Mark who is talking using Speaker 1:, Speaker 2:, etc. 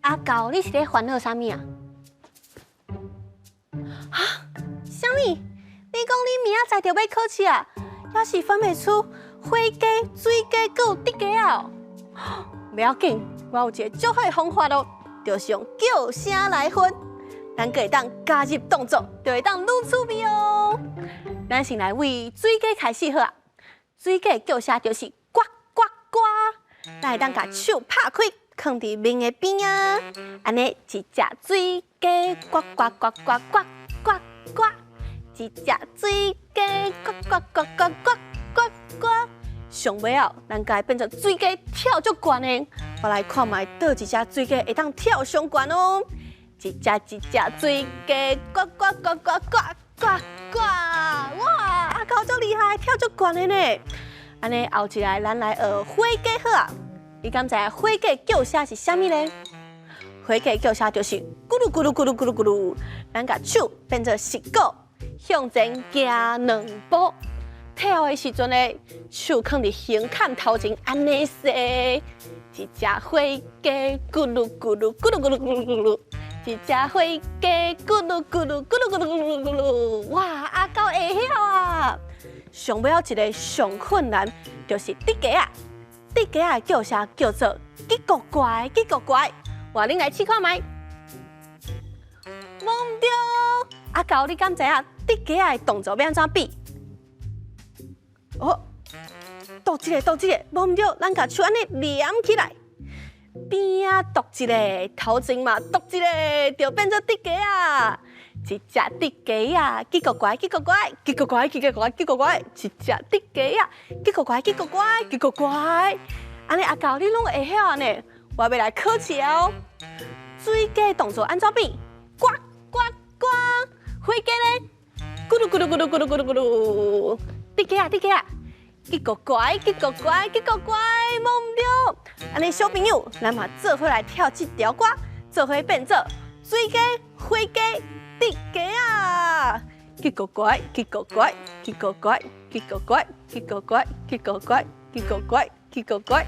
Speaker 1: 阿狗，你是咧烦恼啥物啊？啊？啥物？你讲你明仔载就要考试啊？要是分袂出花鸡、水鸡，搁有竹鸡啊？不要紧，我有一个最好的方法咯，就是用叫声来分。咱可会当加入动作，就会当愈趣味哦。咱先来为水鸡开始好啊。水鸡叫声就是呱呱呱，咱会当甲手拍开，放伫面的边啊。安尼一只水鸡呱呱呱呱呱呱呱，一只水鸡呱呱呱呱呱呱呱。上尾后，咱甲变成水鸡跳足悬的。我来看卖，倒一只水鸡会当跳上悬哦。一只水鸡呱呱呱呱呱呱呱！哇，阿狗足厉害，跳足悬的呢。安尼后一来，咱来学火鸡好啊。你敢知火鸡叫声是啥物呢？火鸡叫声就是咕噜咕噜咕噜咕噜咕噜。咱甲手变做10个，向前行2步。跳的时阵呢，手放伫胸坎头前，安尼说。一只火鸡咕噜咕噜咕噜咕噜咕噜咕噜。一只火鸡咕噜咕噜咕噜咕噜咕噜咕噜，哇！阿狗会晓啊！上尾一个上困难就是竹鸡啊，竹鸡啊叫声叫做叽咕乖叽咕乖，我恁来试看卖。摸唔对，阿狗你敢知影竹鸡啊动作要安怎比？哦，倒一个，摸唔对，咱甲手安尼连起来。边啊剁一个，头前嘛剁一个，就变做竹鸡啊！一只竹鸡啊，叽咕乖，叽咕乖，叽咕乖，叽咕乖，叽咕乖，一只竹鸡啊，叽咕乖，叽咕乖，叽咕乖。安尼阿狗你拢会晓呢，我要来考试哦。水鸡动作安怎比？呱呱呱！火鸡呢？咕噜咕噜咕噜咕噜咕噜咕噜。竹鸡啊，叽咕乖，叽咕乖，叽咕乖，摸唔对。安尼小朋友，咱嘛做伙来跳这条歌，做伙变做水鸡、火鸡、竹鸡啊！叽咕乖，叽咕乖，叽咕乖，叽咕乖，叽咕乖，叽咕乖，叽咕乖，叽咕乖。